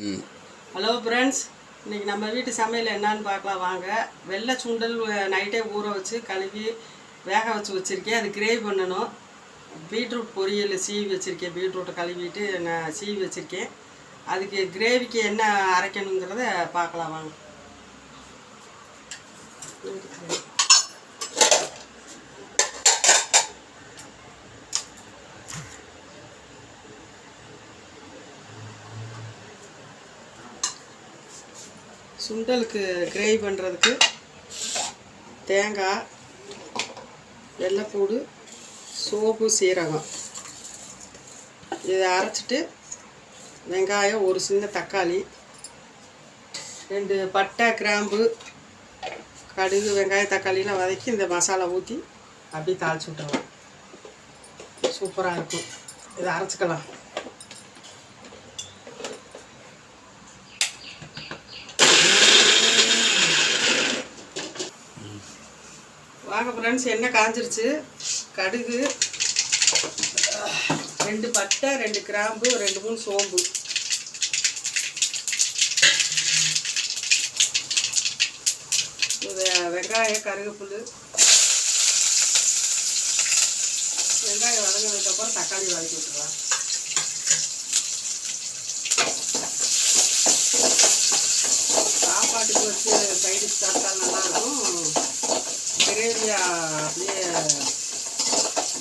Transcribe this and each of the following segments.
Hello friends, இன்றைக்கி நம்ம வீட்டு சமையல் என்னான்னு பார்க்கலாம் வாங்க. வெள்ளை சுண்டல் நைட்டே ஊற வச்சு கழுவி வேக வச்சுருக்கேன். அது கிரேவி பண்ணணும். பீட்ரூட் பொரியல் சீவி வச்சுருக்கேன். பீட்ரூட்டை கழுவிட்டு நான் சீவி வச்சுருக்கேன். அதுக்கு கிரேவிக்கு என்ன அரைக்கணுங்கிறத பார்க்கலாம் வாங்க. சுண்டலுக்கு கிரேவி பண்ணுறதுக்கு தேங்காய், வெள்ளைப்பூடு, சோப்பு, சீரகம் இதை அரைச்சிட்டு வெங்காயம், ஒரு சின்ன தக்காளி, 2 பட்டை, கிராம்பு, கடுகு, வெங்காயம், தக்காளிலாம் வதக்கி இந்த மசாலா ஊற்றி அப்படியே தாளிச்சு விட்டுறலாம். சூப்பராக இருக்கும். இதை அரைச்சிக்கலாம். வாங்க ஃப்ரெண்ட்ஸ், எண்ணெய் காஞ்சிருச்சு. கடுகு, 2 பட்டை, 2 கிராம்பு, 2-3 சோம்பு, வெங்காயம், கருவேப்பிலை, வெங்காயம் வதங்கினதுக்கப்புறம் தக்காளி வதக்கி விட்டுக்கலாம். சாப்பாட்டுக்கு வச்சு சைடு சாப்பிட்டா நல்லாயிருக்கும். கிரேவியாக அப்படியே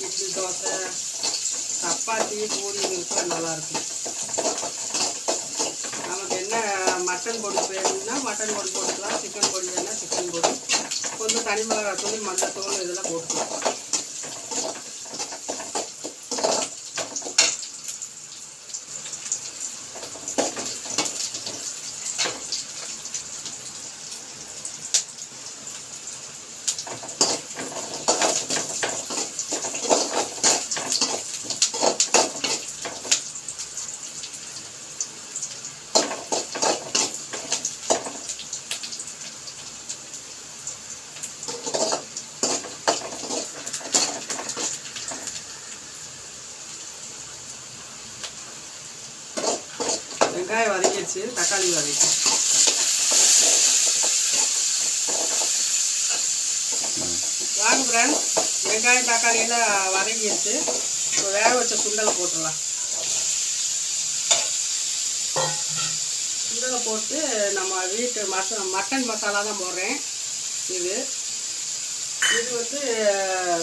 இட்லி, தோசை, சப்பாத்தி, பூரி இருக்கிற நல்லாயிருக்கும். நமக்கு என்ன மட்டன் பொடி வேணும்னா மட்டன் பொடி போட்டுக்கலாம். சிக்கன் பொடி வேணுன்னா சிக்கன் பொடி, கொஞ்சம் தனி மிளகாய் தூள், மஞ்சத்தூள் இதெல்லாம் போட்டுக்கலாம். வெங்காயம் வதக்கிடுச்சு, தக்காளி வதக்கி வாங்க ஃப்ரெண்ட்ஸ். வெங்காயம், தக்காளியெல்லாம் வதக்கிடுச்சு. இப்போ வேக வச்ச சுண்டலை போட்டுடலாம். சுண்டலை போட்டு நம்ம வீட்டு மட்டன் மசாலா தான் போடுறேன். இது வந்து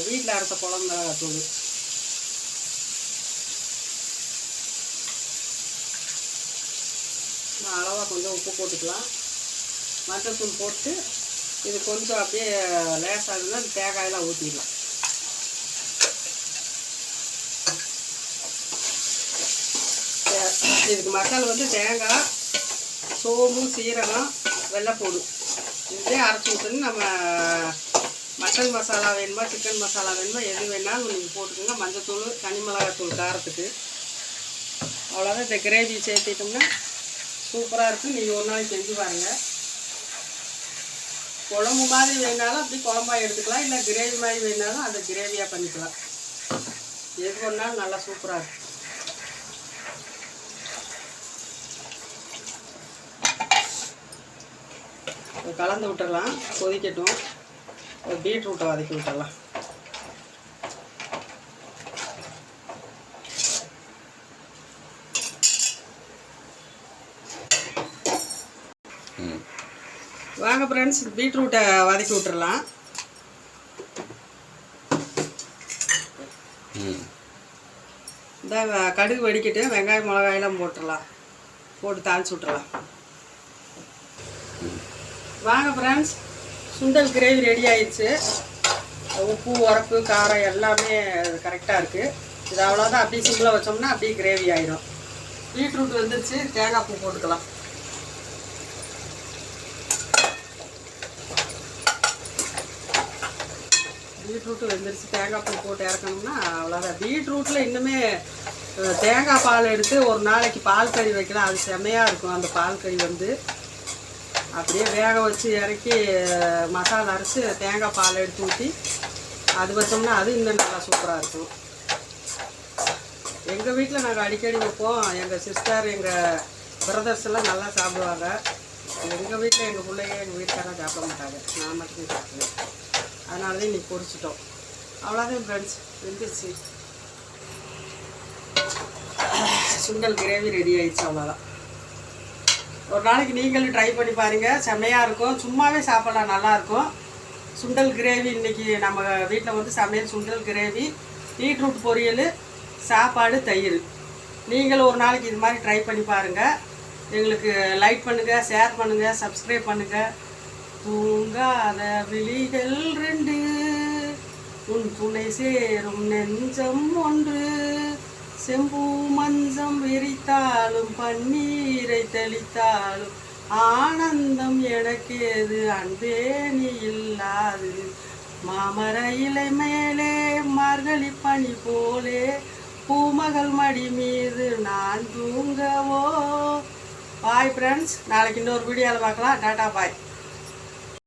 வீட்டில் அரைச்ச குழம்பு மிளகாத்தூள், அளவாக கொஞ்சம் உப்பு போட்டுக்கலாம். மஞ்சத்தூள் போட்டு இது கொஞ்சம் அப்படியே லேசாகுதுன்னா அந்த தேங்காயெல்லாம் ஊற்றிடலாம். இதுக்கு மசாலா வந்து தேங்காய், சோம்பு, சீரகம், வெள்ளைப்பூடு இதே அரைச்சி ஊற்றணும். நம்ம மட்டன் மசாலா வேணுமா, சிக்கன் மசாலா வேணுமா, எது வேணாலும் நீங்கள் போட்டுக்கோங்க. மஞ்சத்தூள், தனி மிளகாத்தூள் காரத்துக்கு. அவ்வளோதான். இந்த கிரேவி சேர்த்திட்டோம்னா சூப்பராக இருக்கும். நீங்கள் ஒரு நாளைக்கு செஞ்சு பாருங்கள். குழம்பு மாதிரி வேணாலும் அப்படி குழம்பாக எடுத்துக்கலாம், இல்லை கிரேவி மாதிரி வேணாலும் அதை கிரேவியாக பண்ணிக்கலாம். எது பண்ணாலும் நல்லா சூப்பராக இருக்கும். கலந்து விட்டுடலாம், கொதிக்கட்டும். பீட்ரூட்டை வதக்கி விட்டுடலாம். வாங்க ஃப்ரெண்ட்ஸ், பீட்ரூட்டை வதக்கி விட்டுறலாம். இந்த கடுகு வடிக்கிட்டு வெங்காயம், மிளகாயெல்லாம் போட்டுடலாம். போட்டு தாளிச்சு விட்டுறலாம். வாங்க ஃப்ரெண்ட்ஸ், சுண்டல் கிரேவி ரெடி ஆயிடுச்சு. உப்பு, உரப்பு, காரம் எல்லாமே கரெக்டாக இருக்குது. இது அவ்வளோதான். அப்படியே சிம்மில் வச்சோம்னா அப்படியே கிரேவி ஆயிடும். பீட்ரூட் வந்துருச்சு. தேங்காய் பூ போட்டுக்கலாம். பீட்ரூட்டு வெந்துருச்சு. தேங்காய் பூ போட்டு இறக்கணும்னா அவ்வளோதான். பீட்ரூட்டில் இன்னுமே தேங்காய் பால் எடுத்து ஒரு நாளைக்கு பால் கறி வைக்கலாம். அது செம்மையாக இருக்கும். அந்த பால் கறி வந்து அப்படியே வேக வச்சு இறக்கி மசாலா அரைச்சி தேங்காய் பால் எடுத்து ஊற்றி அது வச்சோம்னா அது இன்னும் நல்லா சூப்பராக இருக்கும். எங்கள் வீட்டில் நாங்கள் அடிக்கடி வைப்போம். எங்கள் சிஸ்டர், எங்கள் பிரதர்ஸ் எல்லாம் நல்லா சாப்பிடுவாங்க. எங்கள் வீட்டில் எங்கள் பிள்ளைங்க எங்கள் வீட்டுக்காரலாம் சாப்பிட மாட்டாங்க, நான் மட்டும் சாப்பிடுவேன். அதனால தான் இன்றைக்கி பொரிச்சிட்டோம். அவ்வளோதான் ஃப்ரெண்ட்ஸ், வெந்துருச்சு. சுண்டல் கிரேவி ரெடி ஆயிடுச்சு, அவ்வளோதான். ஒரு நாளைக்கு நீங்களும் ட்ரை பண்ணி பாருங்கள், செம்மையாக இருக்கும். சும்மாவே சாப்பிட்லாம், நல்லாயிருக்கும். சுண்டல் கிரேவி இன்றைக்கி நம்ம வீட்டில் வந்து சமையல் சுண்டல் கிரேவி, பீட்ரூட் பொரியல், சாப்பாடு, தயிர். நீங்களும் ஒரு நாளைக்கு இது மாதிரி ட்ரை பண்ணி பாருங்கள். எங்களுக்கு லைக் பண்ணுங்கள், ஷேர் பண்ணுங்கள், சப்ஸ்கிரைப் பண்ணுங்கள். தூங்காத விழிகள் 2, உன் துணை சேரும் நெஞ்சம் 1, செம்பூ மஞ்சம் விரித்தாலும் பன்னீரை தெளித்தாலும் ஆனந்தம் எனக்கேது அன்பே நீ இல்லாது. மாமர இலை மேலே மார்கழி பனி போலே பூமகள் மடி மீது நான் தூங்கவோ. பாய் ஃப்ரெண்ட்ஸ், நாளைக்கு இன்னொரு வீடியோவில் பார்க்கலாம். டாட்டா பாய்.